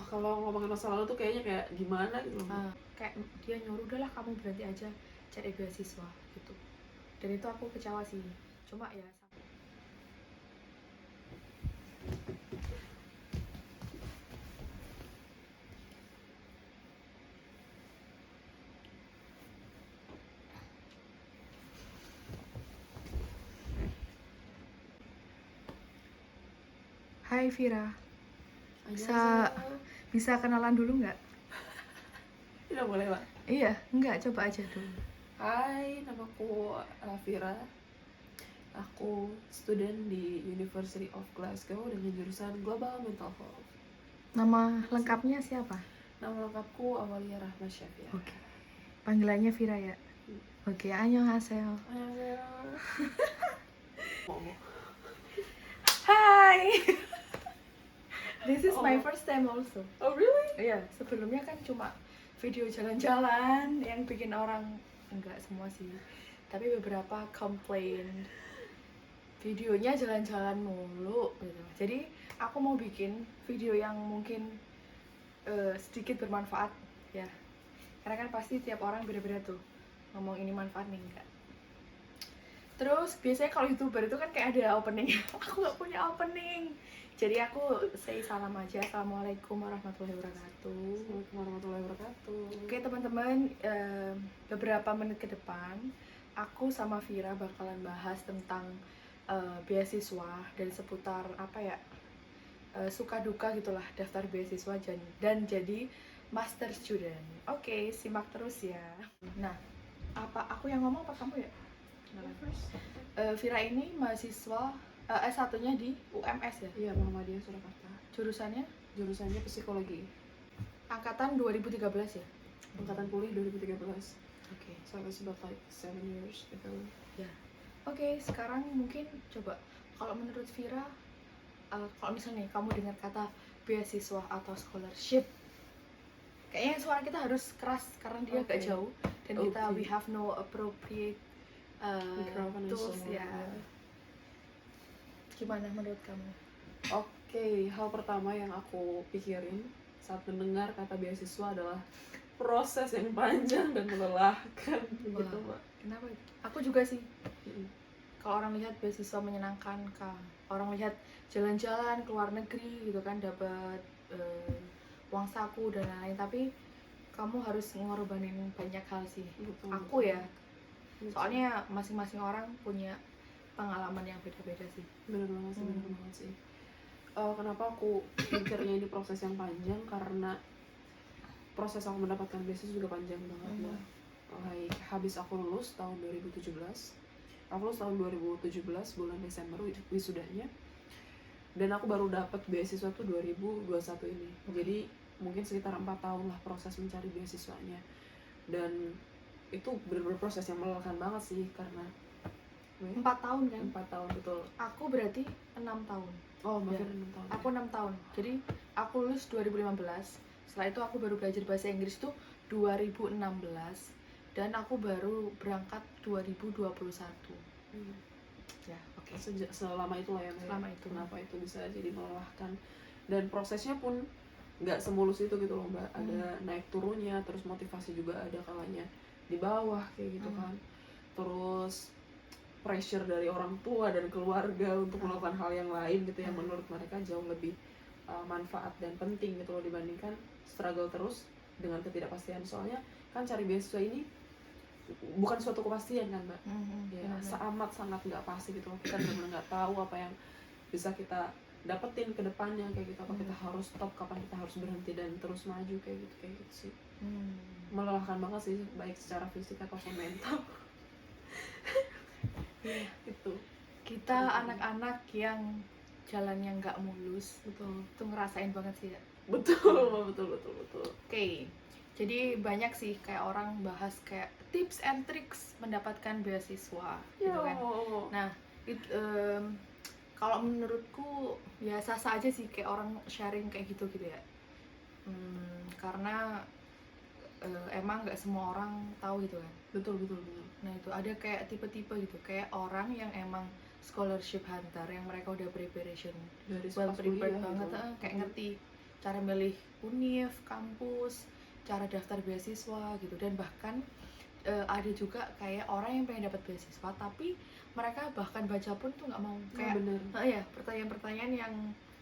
kalau ngomongin masa lalu tuh kayaknya kayak gimana gitu. Kayak dia nyuruh udahlah kamu berhenti aja cari beasiswa gitu. Dan itu aku kecewa sih. Cuma ya Hai Vira, bisa kenalan dulu nggak? Tidak boleh Pak? Iya, nggak, coba aja dulu. Hai, namaku Vira. Aku student di University of Glasgow dengan jurusan Global Mental Health. Nama lengkapnya siapa? Nama lengkapku Awalia Rahma Syafia. Oke. Panggilannya Vira ya? Oke, annyeonghaseyo. Hai. This is my first time also. Oh really? Iya, sebelumnya kan cuma video jalan-jalan yang bikin orang, enggak semua sih, tapi beberapa komplain videonya jalan-jalan mulu gitu. Jadi aku mau bikin video yang mungkin sedikit bermanfaat ya, karena kan pasti tiap orang beda-beda tuh ngomong ini manfaat nih enggak. Terus biasanya kalau YouTuber itu kan kayak ada opening. Aku nggak punya opening, jadi aku say salam aja. Assalamualaikum warahmatullahi wabarakatuh. Assalamualaikum warahmatullahi wabarakatuh. Oke teman-teman, beberapa menit ke depan aku sama Vira bakalan bahas tentang beasiswa dan seputar apa ya, suka duka gitulah daftar beasiswa dan jadi master student. Oke, simak terus ya. Nah, apa aku yang ngomong apa kamu ya? Vira ini mahasiswa S1-nya di UMS ya? Iya, Muhammadiyah Surakarta. Jurusannya psikologi. Angkatan 2013 ya? Angkatan kuliah 2013. Oke. So it's about like 7 years ago. Ya. Oke, sekarang mungkin coba kalau menurut Vira, kalau misalnya kamu dengar kata beasiswa atau scholarship, kayaknya suara kita harus keras karena dia agak jauh dan kita we have no appropriate tools ya. Gimana menurut kamu? Oke, hal pertama yang aku pikirin saat mendengar kata beasiswa adalah proses yang panjang dan melelahkan gitu, Mbak. Kenapa? Aku juga sih. Kalau orang lihat beasiswa menyenangkan, orang lihat jalan-jalan ke luar negeri gitu kan, dapat uang saku dan lain-lain, tapi kamu harus ngorbanin banyak hal sih. Aku ya, soalnya masing-masing orang punya pengalaman yang beda-beda sih. Bener banget sih. Kenapa aku mikirnya ini proses yang panjang, karena proses aku mendapatkan beasiswa juga panjang banget, Mbak. Habis aku lulus tahun 2017. Aku lulus tahun 2017 bulan Desember wisudanya. Dan aku baru dapat beasiswa tuh 2021 ini. Jadi mungkin sekitar 4 tahun lah proses mencari beasiswanya. Dan itu benar-benar proses yang melelahkan banget sih, karena 4 tahun kan? 4 tahun, betul. Aku berarti 6 tahun. Oh, makin 6 tahun. Aku 6 tahun. Jadi aku lulus 2015. Setelah itu aku baru belajar bahasa Inggris tuh 2016. Dan aku baru berangkat 2021. Ya, oke. Selama itulah ya, selama itu. Kenapa itu bisa jadi melelahkan. Dan prosesnya pun nggak semulus itu gitu loh, Mbak. Ada naik turunnya, terus motivasi juga ada kalanya di bawah kayak gitu kan. Terus pressure dari orang tua dan keluarga untuk melakukan hal yang lain gitu yang menurut mereka jauh lebih manfaat dan penting gitu loh, dibandingkan struggle terus dengan ketidakpastian. Soalnya kan cari beasiswa ini bukan suatu kepastian kan, Mbak. Ya, amat sangat nggak pasti gitu loh. Kita benar-benar nggak tahu apa yang bisa kita dapetin ke depannya kayak gitu. Apa kita harus stop, kapan kita harus berhenti dan terus maju kayak gitu sih. Melelahkan banget sih, baik secara fisik ataupun mental. Gitu. Kita anak-anak yang jalannya nggak mulus, betul, tuh ngerasain banget sih ya. Betul. Oke. Jadi banyak sih kayak orang bahas kayak tips and tricks mendapatkan beasiswa gitu kan. Nah, kalau menurutku ya sah-sah aja sih kayak orang sharing kayak gitu ya. Karena emang nggak semua orang tahu gitu kan. Betul. Nah itu ada kayak tipe-tipe gitu, kayak orang yang emang scholarship hunter, yang mereka udah preparation dari well prepared banget, gitu. kayak ngerti cara milih univ, kampus, cara daftar beasiswa gitu. Dan bahkan ada juga kayak orang yang pengen dapat beasiswa tapi mereka bahkan baca pun tuh nggak mau, kayak bener. ya pertanyaan-pertanyaan yang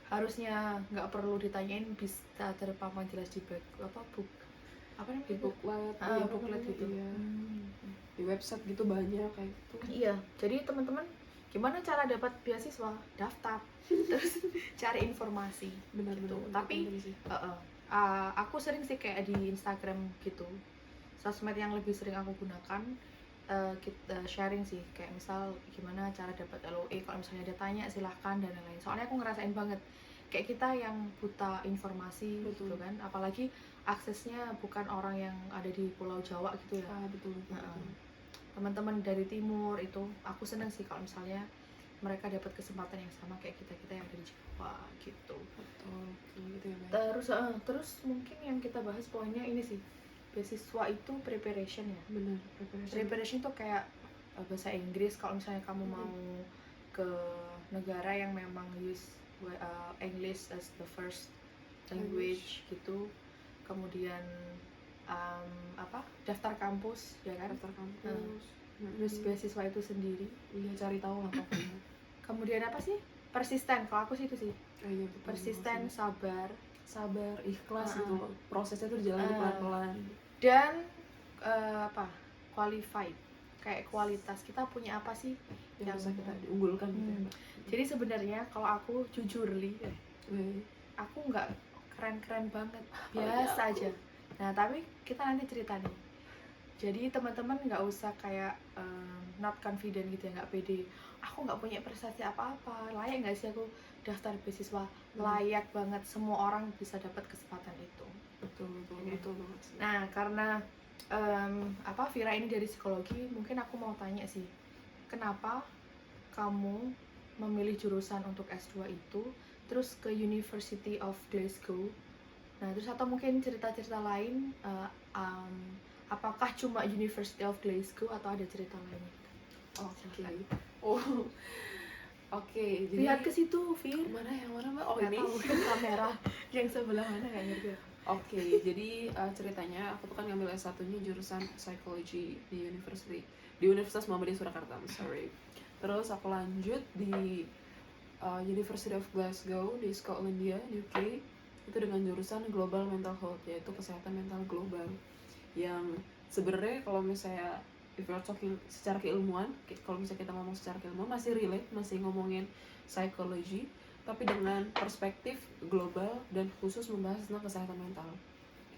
harusnya nggak perlu ditanyain bisa terpampang jelas di book apa namanya Di booklet, iya, apa booklet namanya, gitu. iya. Di website gitu banyak kayak gitu. Iya, jadi teman-teman gimana cara dapat beasiswa? Daftar, terus cari informasi Benar-benar gitu. itu Tapi penting sih. aku sering sih kayak di Instagram gitu, sosmed yang lebih sering aku gunakan, kita sharing sih, kayak misal gimana cara dapat LOE, kalau misalnya ada tanya silahkan dan lain-lain. Soalnya aku ngerasain banget kayak kita yang buta informasi. Betul. Gitu kan, apalagi aksesnya bukan orang yang ada di Pulau Jawa gitu ya. Betul. Teman-teman dari timur itu aku seneng sih kalau misalnya mereka dapat kesempatan yang sama kayak kita yang dari Jawa gitu. Betul gitu ya, Mbak. Terus mungkin yang kita bahas poinnya ini sih, beasiswa itu preparation ya. Benar, Preparation tuh kayak bahasa Inggris kalau misalnya kamu mau ke negara yang memang use English as the first language gitu. Kemudian daftar kampus ya kan, daftar kampus. Terus beasiswa itu sendiri, Iya, cari tahu lah pokoknya. kemudian apa sih, persisten. Kalau aku sih itu sih, Iya, betul. persisten, sabar, ikhlas gitu loh. Prosesnya tuh dijalani pelan-pelan. dan qualified, kayak kualitas kita punya apa sih yang bisa kita diunggulkan gitu ya, Mbak. Jadi sebenarnya kalau aku jujur aku nggak keren-keren banget, biasa aja. Nah tapi kita nanti cerita nih, jadi teman-teman nggak usah kayak not confident gitu ya, nggak pede, aku nggak punya prestasi apa-apa, layak nggak sih aku daftar beasiswa? Layak banget, semua orang bisa dapat kesempatan itu. Betul banget sih. Nah karena Vira ini dari psikologi, mungkin aku mau tanya sih, kenapa kamu memilih jurusan untuk S2 itu, terus ke University of Glasgow? Nah terus atau mungkin cerita-cerita lain, apakah cuma University of Glasgow atau ada cerita lainnya? Oke, jadi lihat ke situ, Fir. Mana Mbak? Nggak Ini tahu, kamera yang sebelah mana nggak ngerti. Oke, jadi ceritanya aku tuh kan ngambil S1-nya jurusan psikologi di Universitas Muhammadiyah Surakarta, Terus aku lanjut di University of Glasgow di Skotlandia, UK, itu dengan jurusan Global Mental Health, yaitu kesehatan mental global. Yang sebenarnya kalau misalnya if you're talking secara keilmuan, kalau misalnya kita ngomong secara keilmuan masih relate, masih ngomongin psikologi, tapi dengan perspektif global dan khusus membahas tentang kesehatan mental.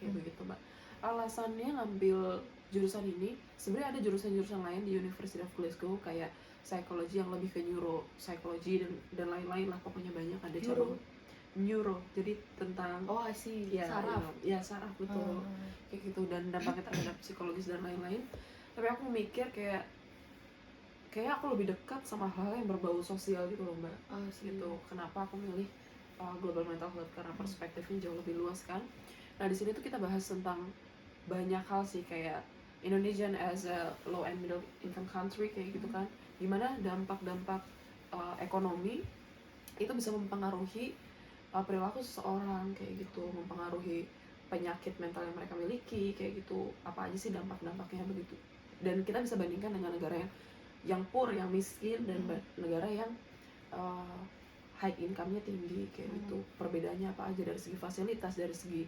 Kayak begitu, Mbak. Alasannya ngambil jurusan ini, sebenarnya ada jurusan-jurusan lain di University of Glasgow kayak psikologi yang lebih ke neuropsikologi dan lain-lain lah, pokoknya banyak ada cabang neuro. Jadi tentang saraf. Saraf, betul. Kayak gitu, dan dampaknya terhadap psikologis dan lain-lain. Tapi aku mikir kayak aku lebih dekat sama hal yang berbau sosial gitu loh, Mbak. Gitu. Kenapa aku milih global mental health, karena perspektifnya jauh lebih luas kan. Nah di sini tuh kita bahas tentang banyak hal sih, kayak Indonesian as a low and middle income country kayak gitu kan. Gimana dampak-dampak ekonomi itu bisa mempengaruhi perilaku seseorang kayak gitu, mempengaruhi penyakit mental yang mereka miliki kayak gitu. Apa aja sih dampak-dampaknya begitu. Dan kita bisa bandingkan dengan negara yang poor, yang miskin, dan negara yang high income-nya tinggi kayak gitu. Perbedaannya apa aja dari segi fasilitas, dari segi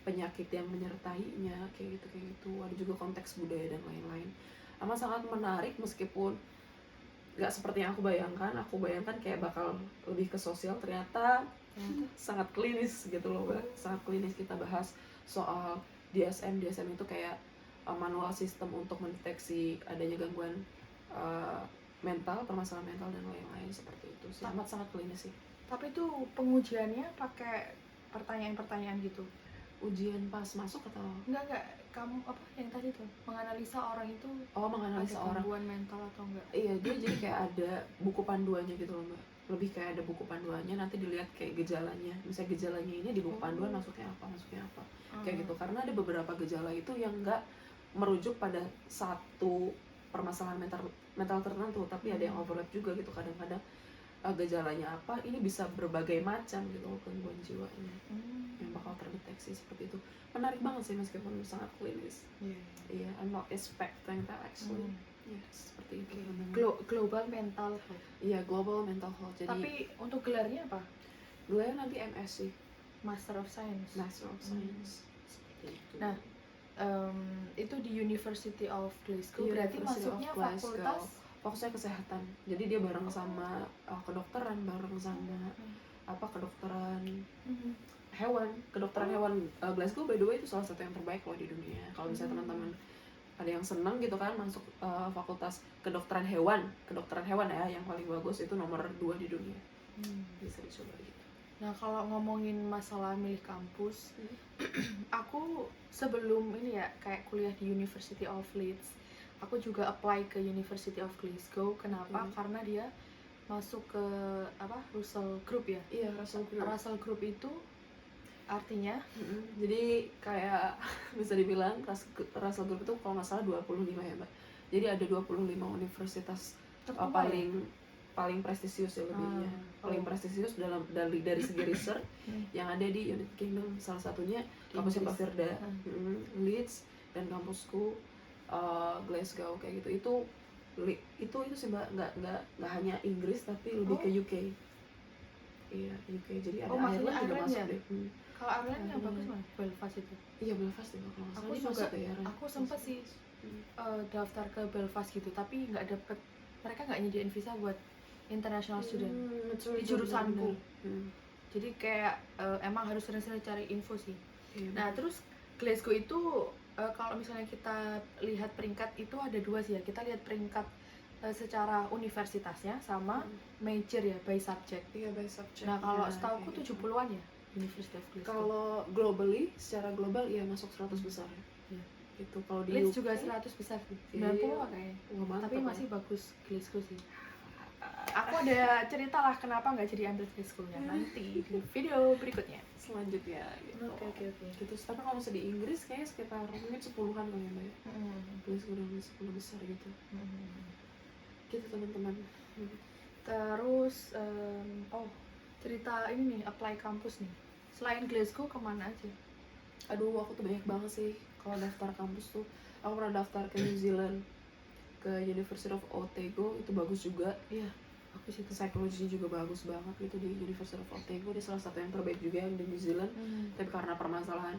penyakit yang menyertainya kayak gitu. Ada juga konteks budaya dan lain-lain. Amat sangat menarik, meskipun nggak seperti yang aku bayangkan. Aku bayangkan kayak bakal lebih ke sosial, ternyata sangat klinis gitu loh, Mbak. Sangat klinis. Kita bahas soal DSM itu kayak manual sistem untuk mendeteksi adanya gangguan mental, permasalahan mental dan lain-lain seperti itu. Sangat klinis sih. Tapi itu pengujiannya pakai pertanyaan-pertanyaan gitu? Ujian pas masuk atau enggak, kamu yang tadi tuh menganalisa orang itu menganalisa ada orang gangguan mental atau enggak? Iya, dia jadi kayak ada buku panduannya gitu loh, Mbak. Lebih kayak ada buku panduannya, nanti dilihat kayak gejalanya. Misalnya gejalanya ini di buku panduan masuknya apa kayak gitu. Karena ada beberapa gejala itu yang enggak merujuk pada satu permasalahan mental tertentu, tapi ada yang overlap juga gitu kadang-kadang. gejalanya apa, ini bisa berbagai macam gitu loh gangguan jiwanya yang bakal terdeteksi seperti itu. Menarik banget sih meskipun sangat klinis. Iya, I'm not expecting that actually. Seperti itu. Global mental health. Iya, global mental health. Jadi Tapi untuk gelarnya apa? gelarnya nanti MS sih, Master of Science. Master of Science. Seperti itu. Nah, itu di University of Glasgow. Berarti University of masuknya Glasgow. fakultas Kesehatan. Jadi dia bareng sama kedokteran, bareng sama kedokteran hewan. Kedokteran hewan Glasgow by the way itu salah satu yang terbaik loh di dunia. Kalau misalnya teman-teman ada yang senang gitu kan masuk fakultas kedokteran hewan ya yang paling bagus itu nomor 2 di dunia. Bisa dicoba gitu. Nah, kalau ngomongin masalah milih kampus, aku sebelum ini ya kayak kuliah di University of Leeds, aku juga apply ke University of Glasgow. Kenapa? Karena dia masuk ke Russell Group ya. Iya, Russell Group. Russell Group itu artinya jadi kayak bisa dibilang Russell Group itu kalau nggak salah 25 ya Mbak. Jadi ada 25 universitas paling prestisius ya lebihnya. Paling prestisius dari segi research yang ada di United Kingdom. Salah satunya kampusnya Mbak Firda, Leeds, dan kampusku Glasgow kayak gitu. Itu sih Mbak, nggak hanya Inggris tapi lebih ke UK. Iya, UK. Jadi ada Ireland juga masuk deh. Kalau Ireland yang bagus mana? Belfast itu. Iya, Belfast deh kalau nggak salah. Aku juga aku sempat sih daftar ke Belfast gitu, tapi nggak dapet. Mereka nggak nyediain visa buat international student di jurusanku. Jadi kayak emang harus sering-sering cari info sih. Nah, terus Glasgow itu kalau misalnya kita lihat peringkat itu ada 2 sih ya. Kita lihat peringkat secara universitasnya sama major ya, by subject. Iya, by subject. Nah, kalau setauku 70-an ya University of Glasgow. Kalau globally, secara global ya masuk 100 besar ya. Gitu. Kalau di Leeds juga 100 besar sih. 90 lah kayaknya. Tapi masih bagus Glasgow sih. Aku ada cerita lah kenapa nggak jadi ambil Glasgow-nya nanti di video berikutnya. Selanjutnya gitu. Oke. Gitu. Tapi kalau masih di Inggris kayaknya sekitar mungkin 10-an kali ya Mbak ya. Glasgow udah 10 besar gitu. Gitu teman-teman. Terus cerita ini nih, apply kampus nih. Selain Glasgow kemana aja? Aduh, aku tuh banyak banget sih kalau daftar kampus tuh. Aku pernah daftar ke New Zealand, ke University of Otago, itu bagus juga. Iya, aku sih psikologinya juga bagus banget gitu di University of Otago. Dia salah satu yang terbaik juga yang di New Zealand. Tapi karena permasalahan,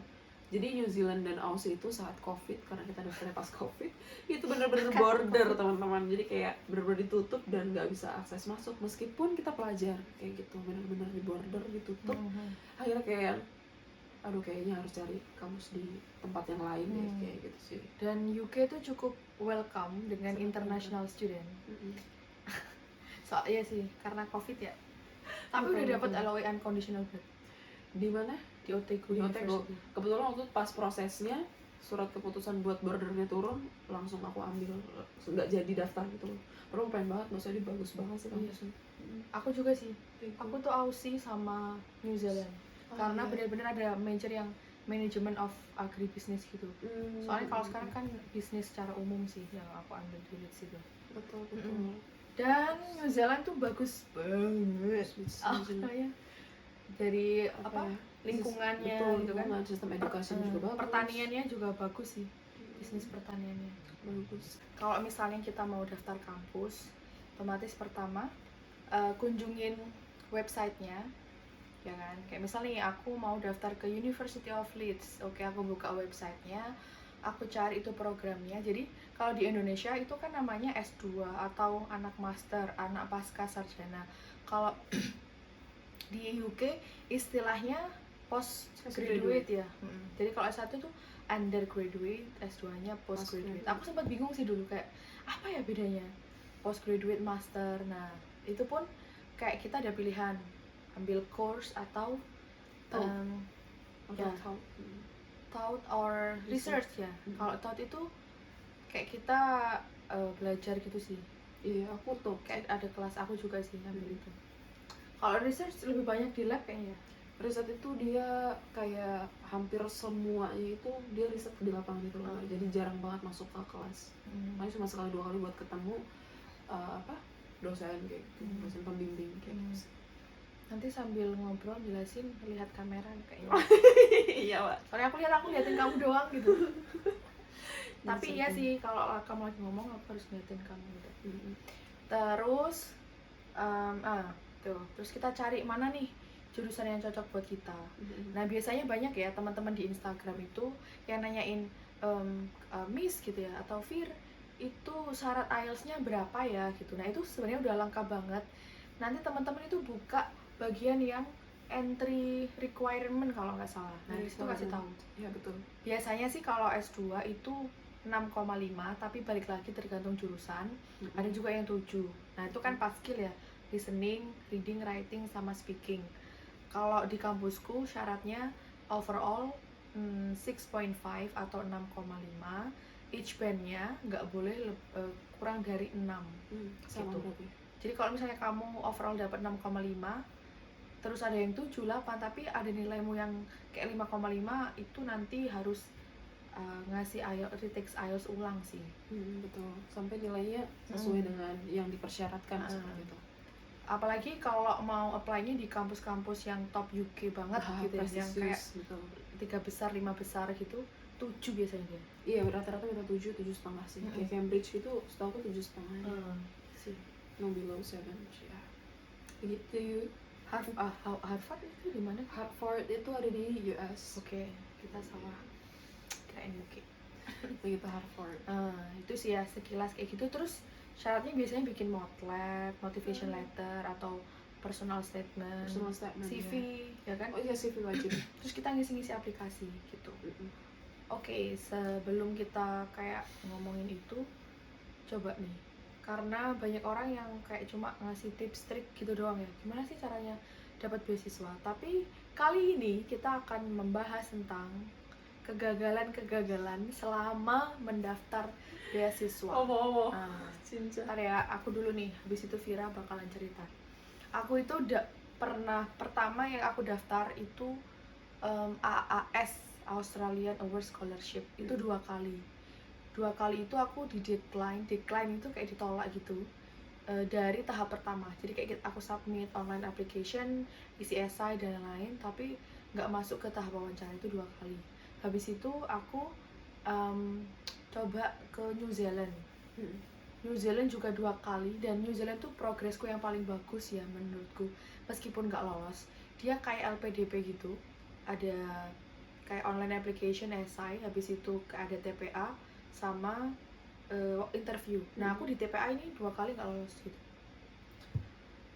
jadi New Zealand dan Aussie itu saat COVID, karena kita daftarnya pas COVID, itu bener-bener border teman-teman. Jadi kayak bener-bener ditutup dan nggak bisa akses masuk meskipun kita pelajar kayak gitu, bener-bener di border ditutup. Akhirnya kayak aduh kayaknya harus cari kampus di tempat yang lain deh kayak gitu sih. Dan UK tuh cukup welcome dengan international student. Iya sih, karena COVID ya. Tapi udah dapat LOA unconditional grad. Di mana? Di Otago. Di Otago. Kebetulan waktu pas prosesnya surat keputusan buat bordernya turun, langsung aku ambil, nggak jadi daftar gitu loh. Padahal pengen banget, maksudnya dia bagus banget sih kampusnya. Aku juga sih. Aku tuh Aussie sama New Zealand. Karena benar-benar ada major yang management of agribusiness gitu. Soalnya kalau sekarang kan bisnis secara umum sih yang aku ambil di Leeds itu. Betul. Dan New Zealand tuh bagus banget. Kayak dari lingkungannya gitu kan. Sistem edukasinya juga bagus. Pertaniannya juga bagus sih. Bisnis pertaniannya bagus. Kalau misalnya kita mau daftar kampus, otomatis pertama kunjungin websitenya. Ya kan, kayak misalnya aku mau daftar ke University of Leeds, oke, aku buka websitenya, aku cari itu programnya. Jadi kalau di Indonesia itu kan namanya S2 atau anak master, anak pasca sarjana. Kalau di UK istilahnya postgraduate ya. Jadi kalau S1 itu undergraduate, S2-nya postgraduate. Aku sempat bingung sih dulu kayak apa ya bedanya postgraduate, master. Nah itu pun kayak kita ada pilihan ambil course atau thought or research ya. Kalau thought itu kayak kita belajar gitu sih. Iya, aku tuh kayak ada kelas, aku juga sih ambil itu. Kalau research lebih banyak di lab kayaknya. Riset itu dia kayak hampir semuanya itu dia riset di lapangan itu jadi jarang banget masuk ke kelas. Makanya cuma sekali 2 kali buat ketemu dosen kayak gitu, dosen pembimbing kayak gitu. Nanti sambil ngobrol jelasin lihat kamera kayaknya. Iya Pak. Soalnya aku liatin kamu doang gitu. Tapi iya sih kalau kamu lagi ngomong aku harus liatin kamu gitu. Terus terus kita cari mana nih jurusan yang cocok buat kita. Nah biasanya banyak ya teman-teman di Instagram itu yang nanyain Miss gitu ya atau Fir itu syarat IELTS-nya berapa ya gitu. Nah itu sebenarnya udah lengkap banget. Nanti teman-teman itu buka bagian yang entry requirement kalau nggak salah. Nah di situ kasih tahu. Ya betul. Biasanya sih kalau S2 itu 6,5 tapi balik lagi tergantung jurusan. Ada juga yang 7. Nah itu kan 4 skill ya, listening, reading, writing, sama speaking. Kalau di kampusku syaratnya overall 6.5 atau 6,5. Each bandnya nggak boleh kurang dari 6 Sama gitu. berarti. Jadi kalau misalnya kamu overall dapat 6,5, terus ada yang 7, 8, tapi ada nilaimu yang kayak 5,5, itu nanti harus ngasih retake IELTS ulang sih. Betul. Sampai nilainya sesuai dengan yang dipersyaratkan seperti itu. Apalagi kalau mau apply-nya di kampus-kampus yang top UK banget gitu ya, yang kayak betul. 3 besar, 5 besar gitu, 7 biasanya dia. Iya, rata-rata minta 7, 7,5 sih. Kayak Cambridge gitu, setahu aku 7,5 sih. No below 7 ya. Begitu. Harvard itu di mana? Harvard itu ada di US. Oke, kita salah. Kirain UK. Begitu Harvard. Itu sih ya sekilas kayak gitu. Terus syaratnya biasanya bikin motlet, motivation letter atau personal statement, CV ya kan? Oh iya, CV wajib. Terus kita ngisi-ngisi aplikasi gitu. Oke, sebelum kita kayak ngomongin itu, coba nih, karena banyak orang yang kayak cuma ngasih tips trik gitu doang ya, gimana sih caranya dapat beasiswa. Tapi kali ini kita akan membahas tentang kegagalan selama mendaftar beasiswa. Ntar ya, aku dulu nih, habis itu Vira bakalan cerita. Aku itu udah pernah, pertama yang aku daftar itu AAS, Australian Award Scholarship, itu 2 kali. 2 kali itu aku di decline itu kayak ditolak gitu dari tahap pertama. Jadi kayak aku submit online application, isi esai dan lain-lain, tapi nggak masuk ke tahap wawancara, itu 2 kali. Habis itu aku coba ke New Zealand. New Zealand juga 2 kali, dan New Zealand tuh progresku yang paling bagus ya menurutku, meskipun nggak lolos. Dia kayak LPDP gitu, ada kayak online application, esai, habis itu ada TPA sama interview. Nah aku di TPA ini 2 kali nggak lolos gitu.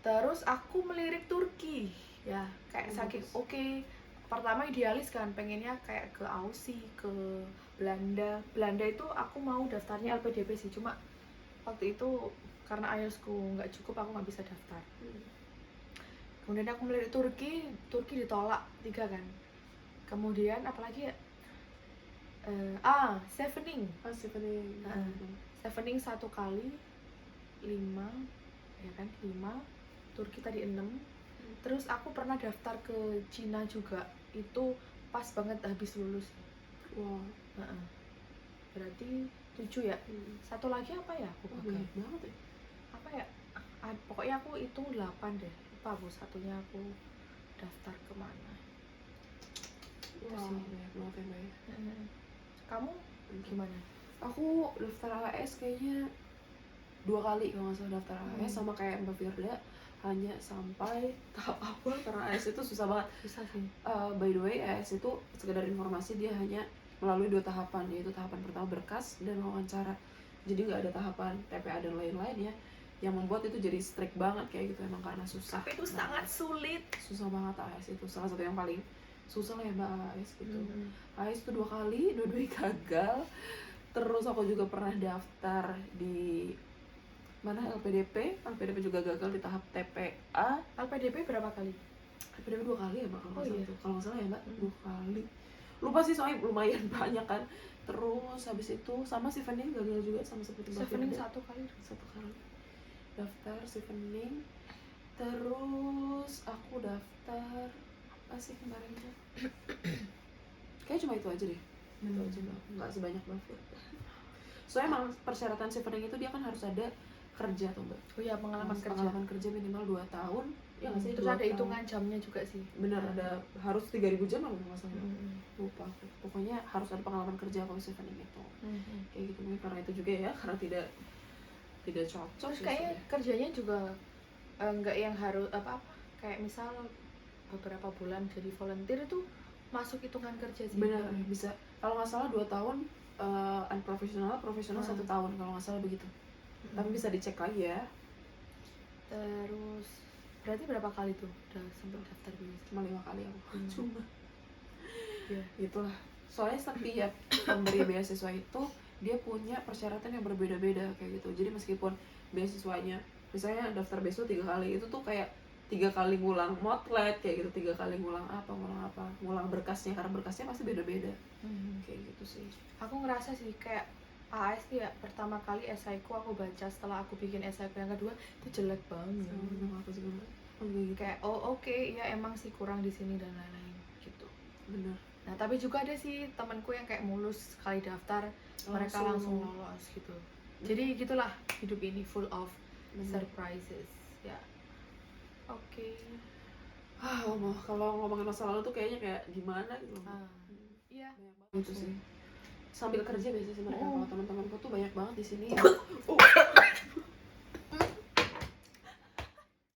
Terus aku melirik Turki ya, kayak saking oke. Pertama idealis kan, pengennya kayak ke Aussie, ke Belanda itu aku mau daftarnya LPDP sih, cuma waktu itu karena IELTS-ku nggak cukup, aku nggak bisa daftar. Kemudian aku melirik Turki ditolak 3 kan. Kemudian apalagi ya, Chevening 1 kali 5 ya kan, 5. Turki tadi 6. Terus aku pernah daftar ke Cina juga, itu pas banget habis lulus. Wow. Berarti 7 ya. 1 lagi apa ya? Aku banyak banget ya. Apa ya? Pokoknya aku hitung 8 deh. Lupa aku satunya aku daftar kemana. Wow, banyak banget ya Mbak. Kamu gimana? Aku daftar AS kayaknya 2 kali kalau nggak salah daftar AS, sama kayak Mbak Firda, hanya sampai tahap awal karena AS itu susah banget. Susah sih. By the way, AS itu sekedar informasi, dia hanya melalui 2 tahapan, yaitu tahapan pertama berkas dan wawancara. Jadi nggak ada tahapan TPA dan lain-lain ya, yang membuat itu jadi strict banget kayak gitu, emang karena susah. Tapi itu sangat sulit. Susah banget AS itu, salah satu yang paling susah lah ya Mbak AS gitu. AS itu 2 kali, dua-duanya gagal. Terus aku juga pernah daftar di mana LPDP juga gagal di tahap TPA. LPDP berapa kali? LPDP 2 kali ya Mbak, kalau nggak salah tuh. Kalau nggak salah ya Mbak, 2 kali. Lupa sih soalnya lumayan banyak kan. Terus habis itu sama Chevening gagal juga, sama seperti Mbak Chevening Firda. 1 kali. Daftar Chevening. Terus aku daftar apa sih kemarin tuh? Kayaknya cuma itu aja deh. Itu aja Mbak, nggak sebanyak Mbak Firda. Soalnya emang persyaratan Chevening itu dia kan harus ada kerja tuh mbak. Oh ya, pengalaman kerja. Pengalaman kerja minimal 2 tahun. Ya nggak sih, Terus 2 ada tahun. hitungan jamnya juga sih. Bener, ada harus 3.000 jam apa nggak salah. Lupa aku. Pokoknya harus ada pengalaman kerja kalau Stephanie itu. Kayak gitu, mungkin karena itu juga ya, karena tidak cocok. Terus kayaknya kerjanya juga nggak yang harus apa-apa, kayak misal beberapa bulan jadi volunteer itu masuk hitungan kerja sih. Bener, bisa. Kalau nggak salah 2 tahun, unprofesional, profesional 1 tahun kalau nggak salah begitu. Tapi bisa dicek lagi ya. Terus berarti berapa kali tuh udah sempet daftar beasiswa? Cuma 5 kali aku. Cuma ya itulah, soalnya setiap pemberi beasiswa itu dia punya persyaratan yang berbeda-beda kayak gitu. Jadi meskipun beasiswanya misalnya daftar beasiswa 3 kali, itu tuh kayak 3 kali ngulang motlet kayak gitu, 3 kali ngulang berkasnya, karena berkasnya pasti beda-beda. Kayak gitu sih. Aku ngerasa sih kayak AS tuh ya, pertama kali esaiku aku baca setelah aku bikin esaiku yang kedua itu jelek banget. Sama aku juga kayak oke, ya emang sih kurang di sini dan lain-lain gitu. Bener. Nah tapi juga ada sih temanku yang kayak mulus sekali daftar mereka langsung lolos gitu. Jadi gitulah hidup ini full of surprises ya. Oke. Kalau ngomongin masa lalu tuh kayaknya kayak gimana gitu. Iya. Banyak banget itu sih. Sambil kerja biasanya sih mereka, kalau teman-temanku tuh banyak banget di sini ya.